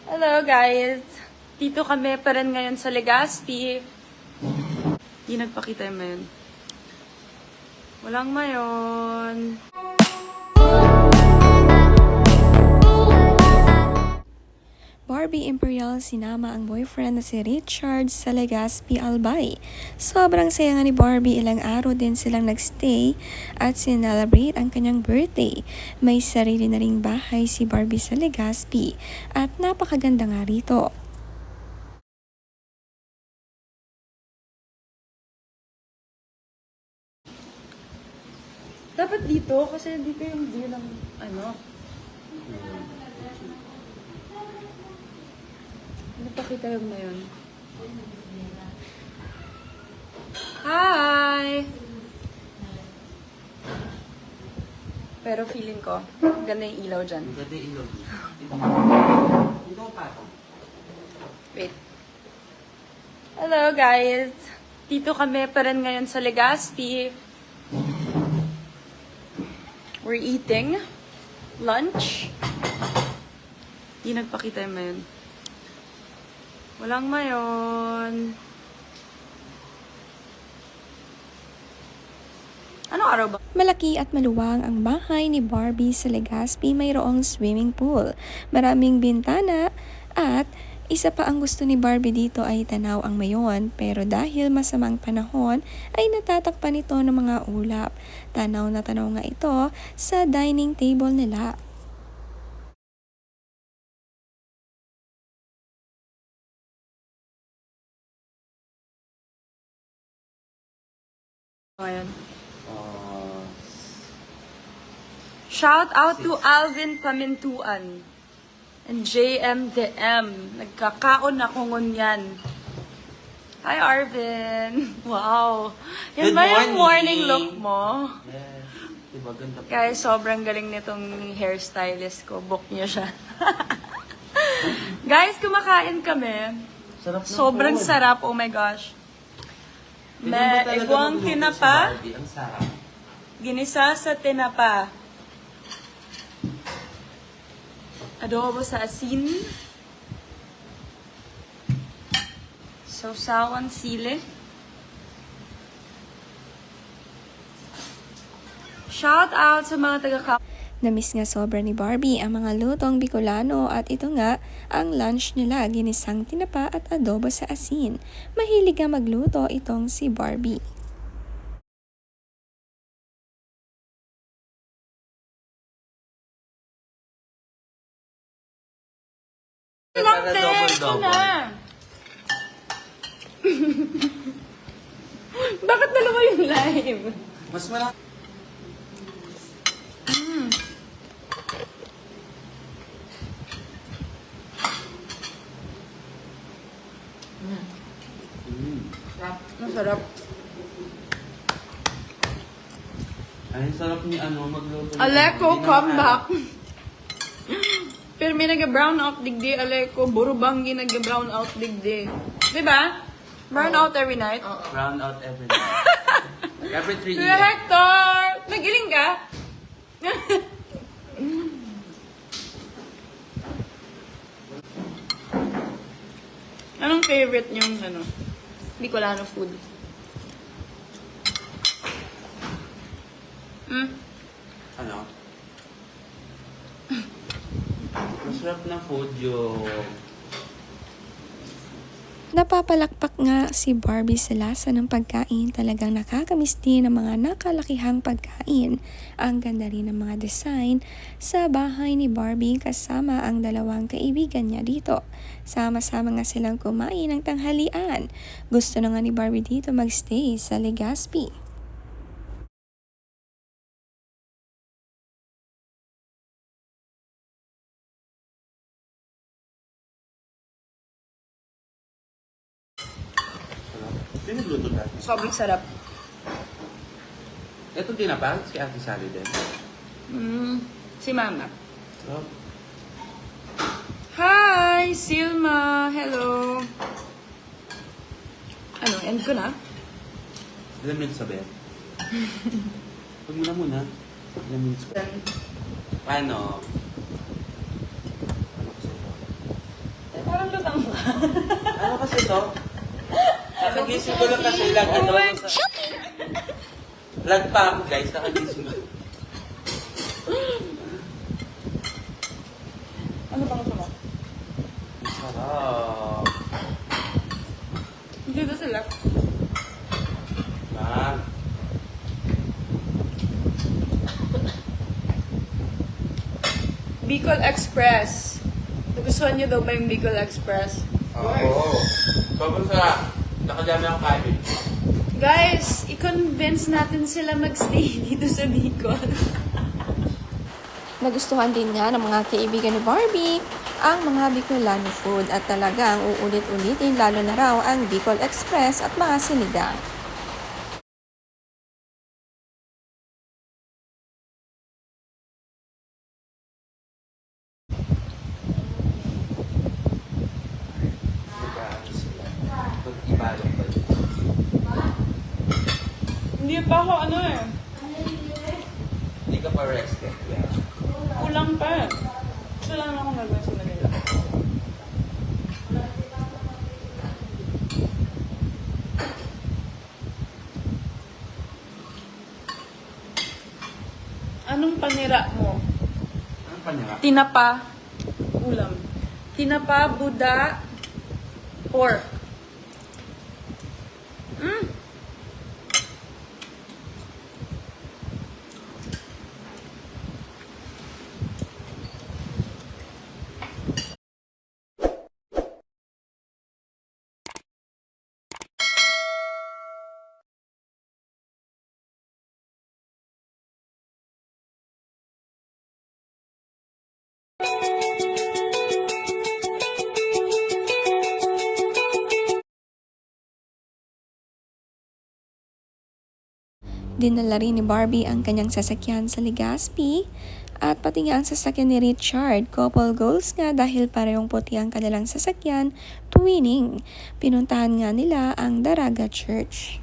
Hello guys! Dito kami pa rin ngayon sa Legazpi. Hindi nagpakita yung mayon. Walang mayon. Barbie Imperial sinama ang boyfriend na si Richard sa Legazpi, Albay. Sobrang saya nga ni Barbie, ilang araw din silang nagstay at sinelebrate ang kanyang birthday. May sarili na ring bahay si Barbie sa Legazpi at napakaganda nga rito. Dapat dito kasi dito yung view ng nagpakita yung mayon. Hi! Pero feeling ko, ganda yung ilaw dyan. Ganda yung ilaw. Dito ko pa. Wait. Hello guys! Dito kami pa rin ngayon sa Legazpi. We're eating lunch. Hindi nagpakita yung mayon. Walang mayon. Anong araw ba? Malaki at maluwang ang bahay ni Barbie sa Legazpi, mayroong swimming pool, maraming bintana at isa pa ang gusto ni Barbie dito ay tanaw ang mayon, pero dahil masamang panahon ay natatakpan ito ng mga ulap. Tanaw na tanaw nga ito sa dining table nila. Ayan. Shout out to Alvin Pamintuan and JMDM. Nagkakaon ako ngunyan. Hi, Arvin. Wow. Yan Good ba yung morning morning. look mo? Yes. Diba, ganda pa. Guys, sobrang galing nitong hairstylist ko. Book niyo siya. Guys, kumakain kami. Sarap ng Sobrang food. sarap. Oh my gosh. Tingnan mo May talaga egwang magluto si tinapa. Barbie. Ang sarap. Ginisa sa tinapa. Adobo sa asin. Sausawan sili. Shout out sa mga taga Namiss nga sobra ni Barbie ang mga lutong Bicolano at ito nga ang lunch nila, ginisang tinapa at adobo sa asin. Mahilig nga magluto itong si Barbie. lang Para te. Ito double-double. na. Bakit dalawa yung live? Mas malaki. Masarap. Ay, sarap ni magluto. ni Aleko, Hindi na come maano. back. Pero may nag-brown out digdi, Aleko. Burubanggi nag-brown out digdi. Diba? Brown out every night. Round out every night. Every 3 Kuya a.m. Hector! Nagiling ka? Anong favorite niyong Bicolano food? Ano? Masarap na food yung... Napapalakpak nga si Barbie sa lasa ng pagkain. Talagang nakakamiss din ang mga nakalakihang pagkain. Ang ganda rin ng mga design sa bahay ni Barbie kasama ang dalawang kaibigan niya dito. Sama-sama nga silang kumain ng tanghalian. Gusto na nga ni Barbie dito magstay sa Legazpi. Sino nagluto dati? Sobrang sarap. Ito tinapa, si Ate Sally din. Si Mama. Sarap. Hi, Silma. Hello. End ko na? Ilan minutes sabi? Huwag mo na muna. Ilan minutes pa? Paano? Nalutang ka. Ano kasi to? Nakagising ko lang kasi lang. Ano ko sa... Lag pa ako guys, nakagising ko. Ano bang gusto mo? Sarap. Dito sila. Ma. Bicol Express. Nagustuhan niyo daw ba yung Bicol Express? Oo. Sobrang sarap. Nakadami ang kanin. Guys, i-convince natin sila magstay dito sa Bicol. Nagustuhan din nga ng mga kaibigan ni Barbie ang mga Bicolano food at talagang uulit-ulitin lalo na raw ang Bicol Express at mga sinigang. Nag-ano sila. Mag-ibalong ba yun? Hindi pa ako ano eh. Hindi ka pa rested. Yeah. Kulang pa. Gusto lang ako gagawin sa Manila. Anong panira mo? Anong panira? Tinapa. Ulam. Tinapa, buda, pork. Dinala rin ni Barbie ang kanyang sasakyan sa Legazpi at pati nga ang sasakyan ni Richard. Couple goals nga dahil parehong puti ang kanilang sasakyan, twinning. Pinuntahan nga nila ang Daraga Church.